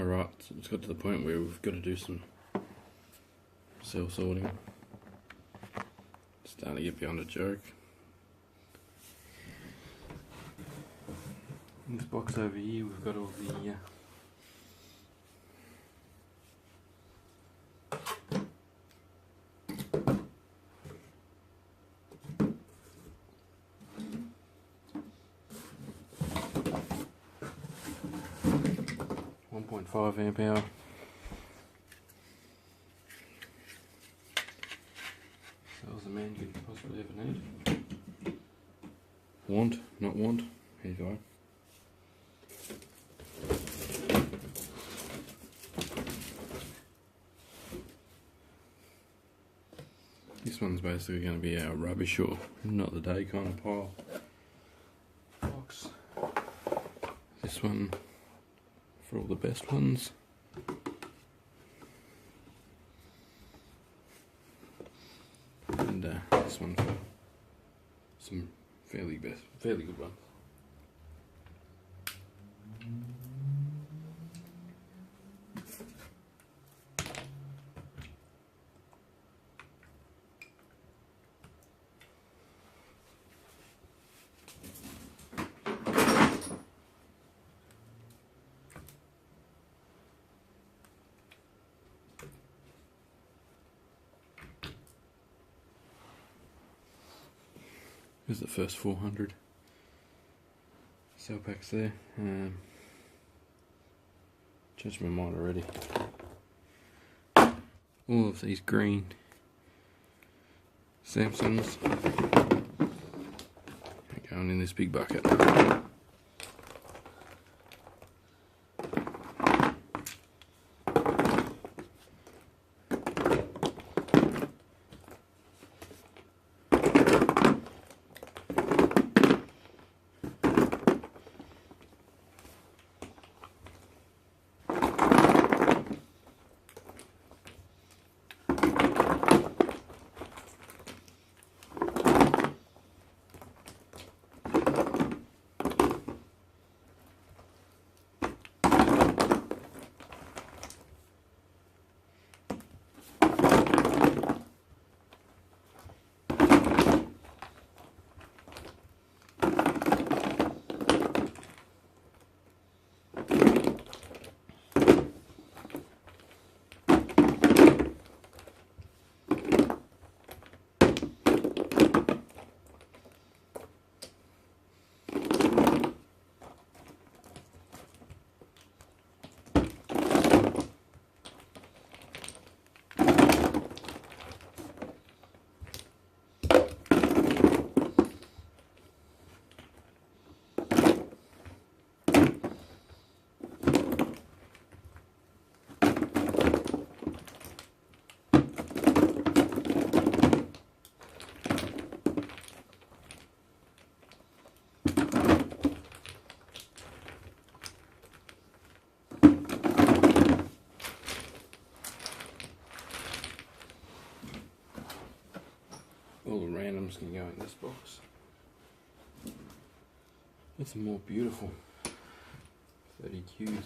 Alright, so it's got to the point where we've got to do some cell sorting. Starting to get beyond a joke. In this box over here we've got all the 1.5 amp hour cells a man could possibly ever need. Not want. Here you go. This one's basically going to be our rubbish or not the day kind of pile box. This one for all the best ones. And this one for some fairly good ones. Here's the first 400 cell packs there. Changed my mind already. All of these green Samsungs are going in this big bucket. All the randoms can go in this box. It's more beautiful 30Qs.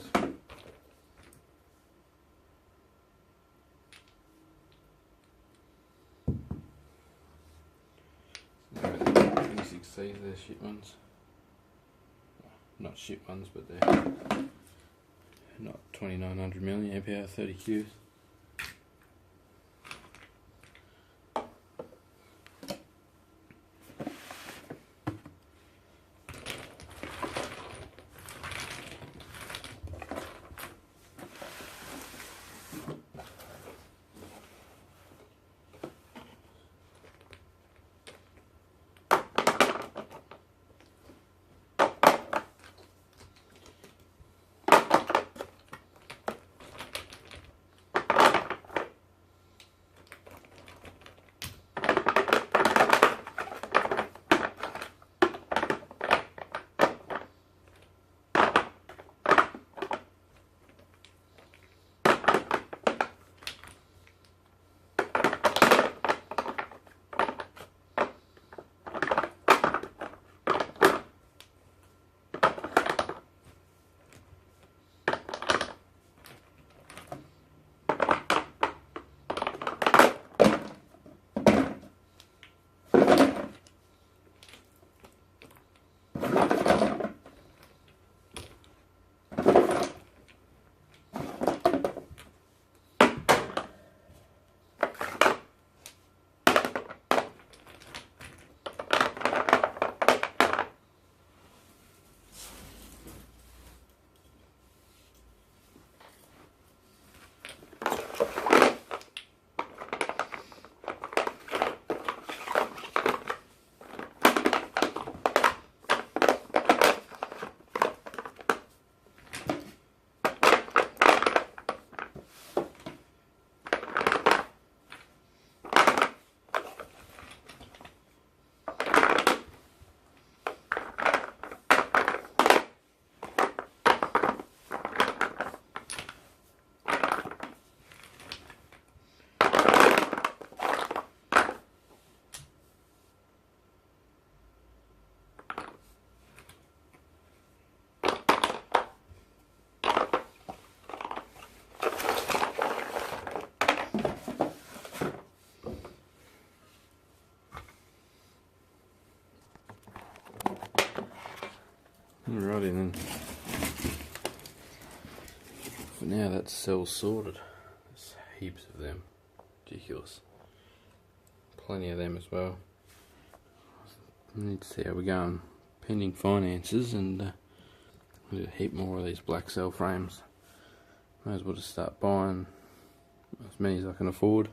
There are the 26Cs, they're shit ones. Not shit ones, but they're not 2900 milliamp hour 30Qs. Alrighty then. For now, that's cells sorted. There's heaps of them. Ridiculous. Plenty of them as well. I need to see how we're going. Pending finances, and we'll do a heap more of these black cell frames. Might as well just start buying as many as I can afford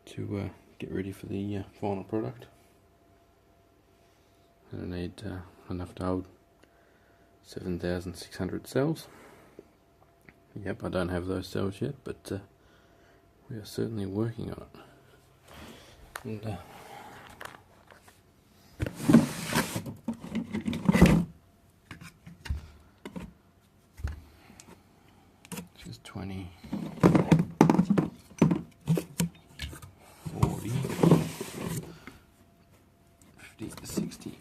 to get ready for the final product. I need enough to hold 7,600 cells. Yep, I don't have those cells yet, but we are certainly working on it. And just 20, 40, 50, 60,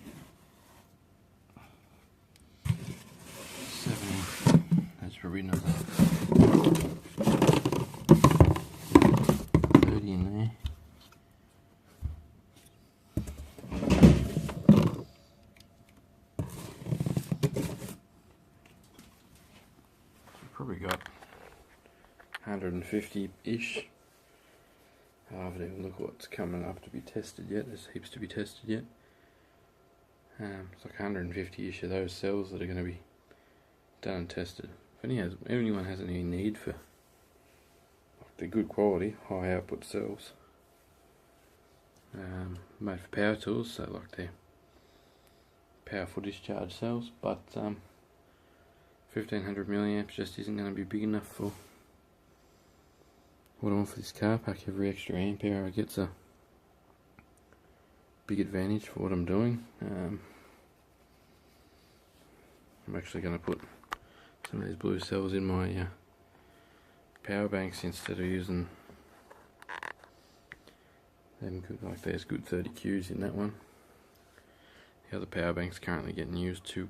70. That's probably another 30 in there. Probably got 150-ish. I haven't even looked what's coming up to be tested yet. There's heaps to be tested yet. It's like 150-ish of those cells that are going to be done and tested. If anyone has any need for the good quality, high output cells, made for power tools, so like they're powerful discharge cells, but 1500 milliamps just isn't going to be big enough for what I want for this car pack. Every extra amp hour I get's a big advantage for what I'm doing. I'm actually going to put some of these blue cells in my power banks instead of using them. Like there's good 30Qs in that one. The other power bank's currently getting used to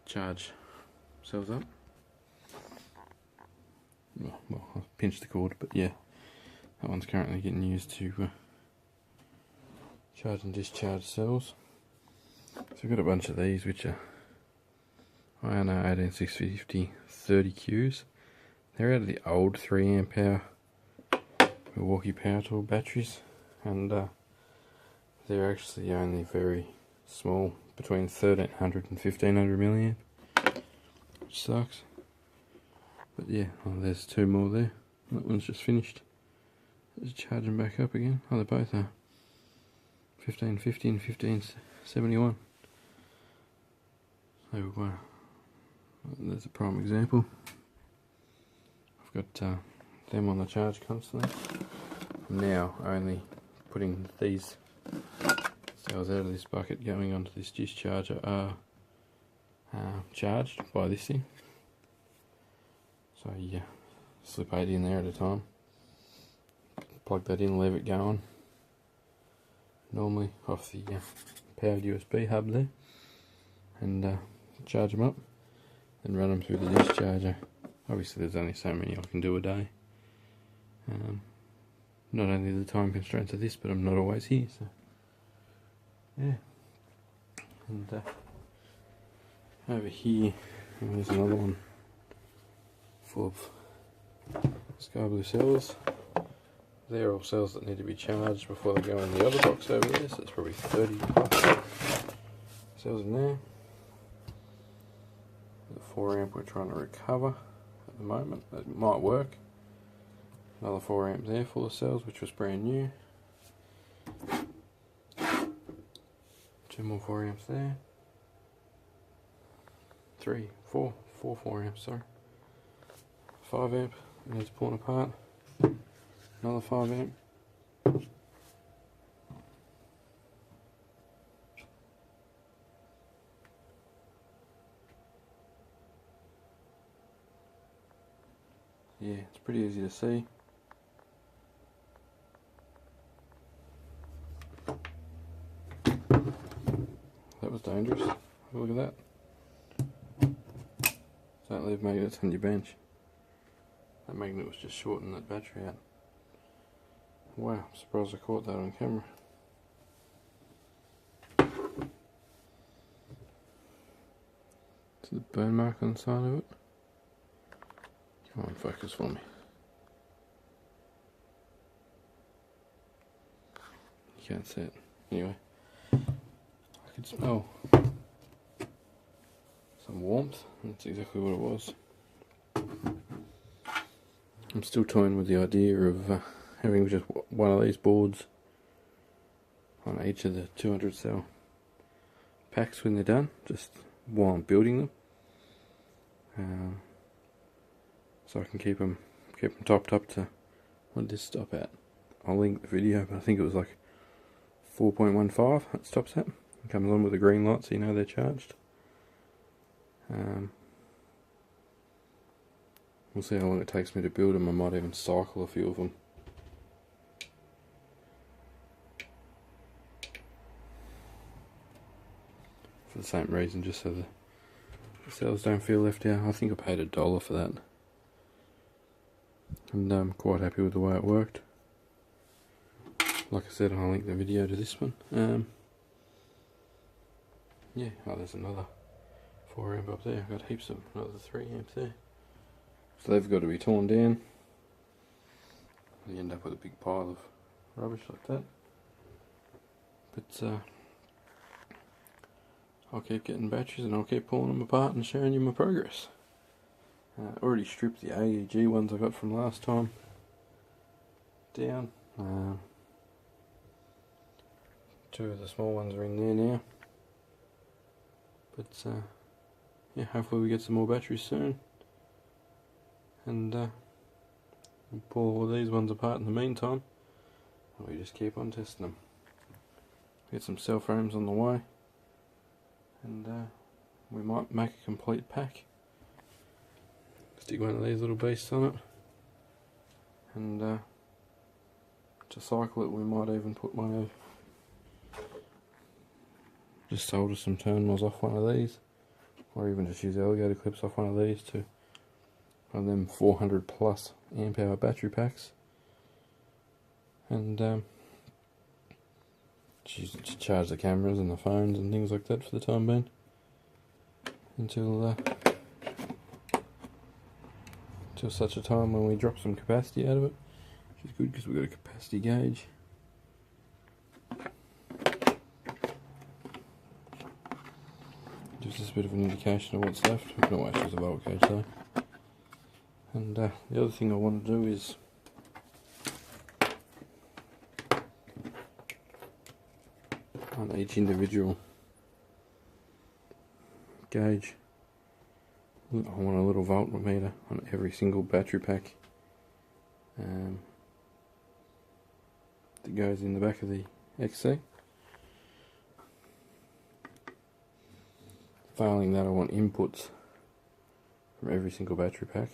charge cells up. Well, I pinched the cord, but yeah, that one's currently getting used to charge and discharge cells. So we've got a bunch of these which are INR 18650 30Qs. They're out of the old 3 amp hour Milwaukee Power Tool batteries, and they're actually only very small, between 1300 and 1500 milliamp, which sucks. But yeah, there's 2 more there. That one's just finished. Just charging back up again. Oh, they both are 1550 and 1571. So there's a prime example. I've got them on the charge constantly. I'm now only putting these cells out of this bucket going onto this discharger are charged by this thing. So yeah, slip 8 in there at a time. Plug that in, leave it going. Normally off the powered USB hub there, and charge them up, then run them through the discharger. Obviously there's only so many I can do a day. Not only the time constraints of this, but I'm not always here, so yeah. And over here, there's another one full of sky blue cells. They're all cells that need to be charged before they go in the other box over there, so it's probably 30 cells in there. The 4 amp we're trying to recover at the moment. That might work. Another 4 amp there full of cells, which was brand new. 2 more 4 amps there. 4 4 amps, sorry. 5 amp needs pulling apart. Another 5 amp. Yeah, it's pretty easy to see. That was dangerous. Have a look at that. Don't leave magnets on your bench. That magnet was just shorting that battery out. Wow, I'm surprised I caught that on camera. to the burn mark on the side of it. Come on, focus for me. You can't see it. Anyway, I could smell some warmth. That's exactly what it was. I'm still toying with the idea of having just one of these boards on each of the 200 cell packs when they're done, just while I'm building them, so I can keep them topped up to, what did this stop at? I'll link the video, but I think it was like 4.15 it stops at. It comes on with a green light so you know they're charged. We'll see how long it takes me to build them. I might even cycle a few of them. For the same reason, just so the cells don't feel left out. I think I paid $1 for that. And I'm quite happy with the way it worked. Like I said, I'll link the video to this one. Yeah, oh, there's another 4 amp up there. I've got heaps of another 3 amps there. So they've got to be torn down. You end up with a big pile of rubbish like that. But I'll keep getting batteries and I'll keep pulling them apart and showing you my progress. Already stripped the AEG ones I got from last time down. 2 of the small ones are in there now. But yeah, hopefully we get some more batteries soon. And we'll pull all these ones apart in the meantime. And we just keep on testing them. Get some cell frames on the way. And we might make a complete pack. Stick one of these little beasts on it. And to cycle it, we might even put one of, just solder some terminals off one of these, or even just use alligator clips off one of these to one of them 400 plus amp hour battery packs, and use it to charge the cameras and the phones and things like that for the time being, until such a time when we drop some capacity out of it, which is good because we've got a capacity gauge. Gives us a bit of an indication of what's left. We can always use a volt gauge though. And the other thing I want to do is on each individual gauge, I want a little voltmeter on every single battery pack that goes in the back of the XC. Failing that, I want inputs from every single battery pack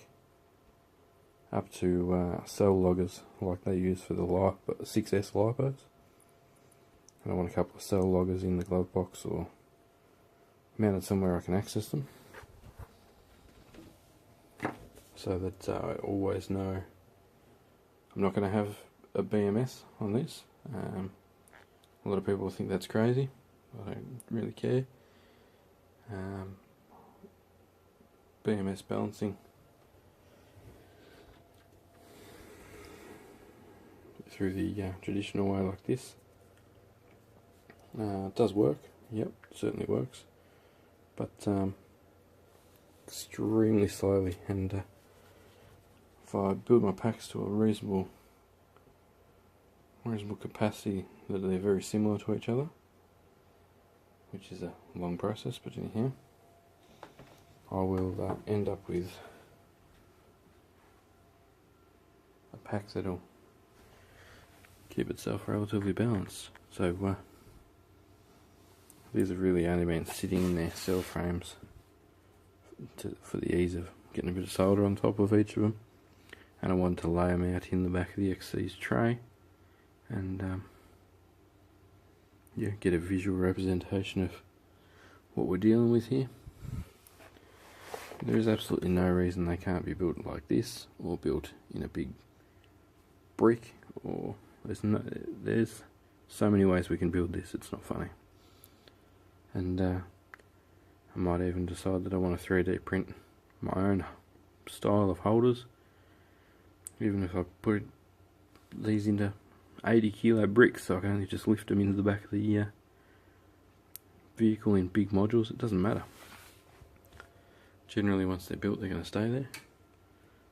up to cell loggers like they use for the 6S LiPos. And I want a couple of cell loggers in the glove box or mounted somewhere I can access them, so that I always know I'm not going to have a BMS on this. A lot of people think that's crazy. I don't really care. BMS balancing through the traditional way like this it does work. Yep, certainly works, but extremely slowly. And if I build my packs to a reasonable capacity that they're very similar to each other, which is a long process, but anyhow, I will end up with a pack that'll keep itself relatively balanced. So these have really only been sitting in their cell frames for the ease of getting a bit of solder on top of each of them, and I wanted to lay them out in the back of the XC's tray and yeah, get a visual representation of what we're dealing with here. There is absolutely no reason they can't be built like this, or built in a big brick, or there's so many ways we can build this, it's not funny. And I might even decide that I want to 3D print my own style of holders, even if I put these into 80 kilo bricks, so I can only just lift them into the back of the vehicle in big modules. It doesn't matter. Generally once they're built they're going to stay there.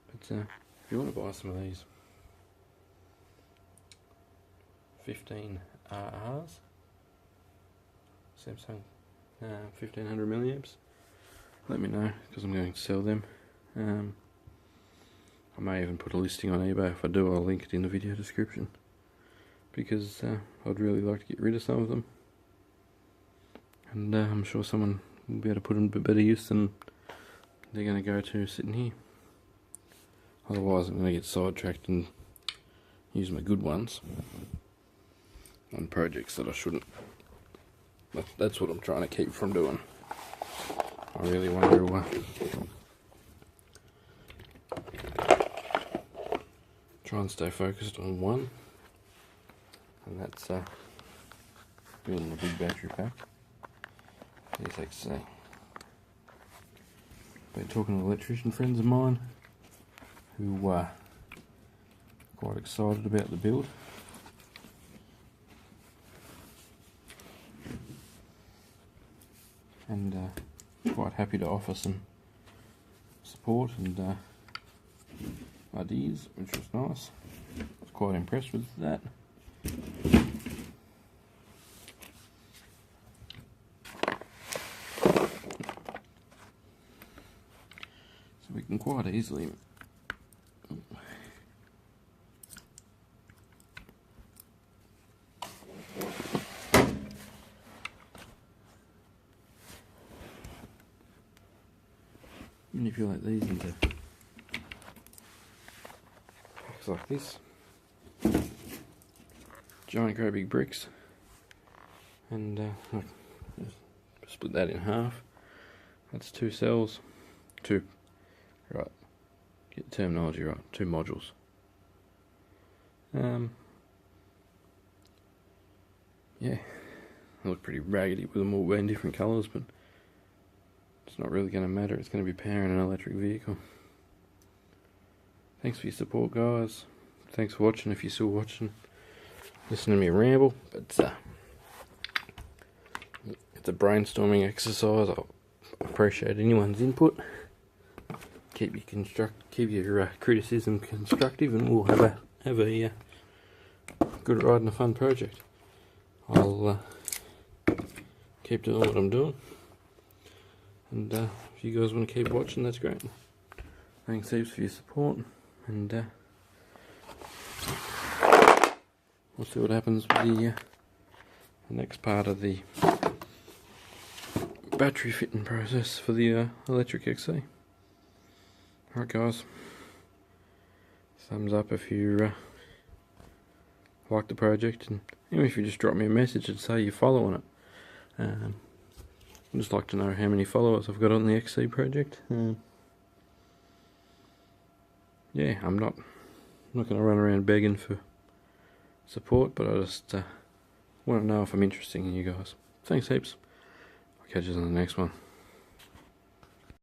But if you want to buy some of these 15 RRs, Samsung 1500 milliamps, let me know, because I'm going to sell them. I may even put a listing on eBay. If I do, I'll link it in the video description, because I'd really like to get rid of some of them, and I'm sure someone will be able to put them to better use than they're going to go to sitting here. Otherwise I'm going to get sidetracked and use my good ones on projects that I shouldn't. That's what I'm trying to keep from doing. I really want to try and stay focused on one, and that's building a big battery pack. These XC. Been talking to electrician friends of mine who are quite excited about the build. And quite happy to offer some support and ideas, which was nice. I was quite impressed with that. So we can quite easily manipulate these into packs like this. Giant great big bricks, and just split that in half. That's 2 cells, right, get the terminology right, 2 modules. Yeah, they look pretty raggedy with them all being different colours, but it's not really going to matter. It's going to be powering an electric vehicle. Thanks for your support, guys. Thanks for watching, if you're still watching. Listen to me ramble, but it's a brainstorming exercise. I appreciate anyone's input. Keep your criticism constructive, and we'll have a good ride and a fun project. I'll keep doing what I'm doing, and if you guys want to keep watching, that's great. Thanks heaps for your support, and we'll see what happens with the next part of the battery fitting process for the electric XC. Alright guys, thumbs up if you like the project, and even if you just drop me a message and say you're following it. I'd just like to know how many followers I've got on the XC project. Yeah, I'm not going to run around begging for support, but I just want to know if I'm interesting in you guys. Thanks heaps. I'll catch you on the next one.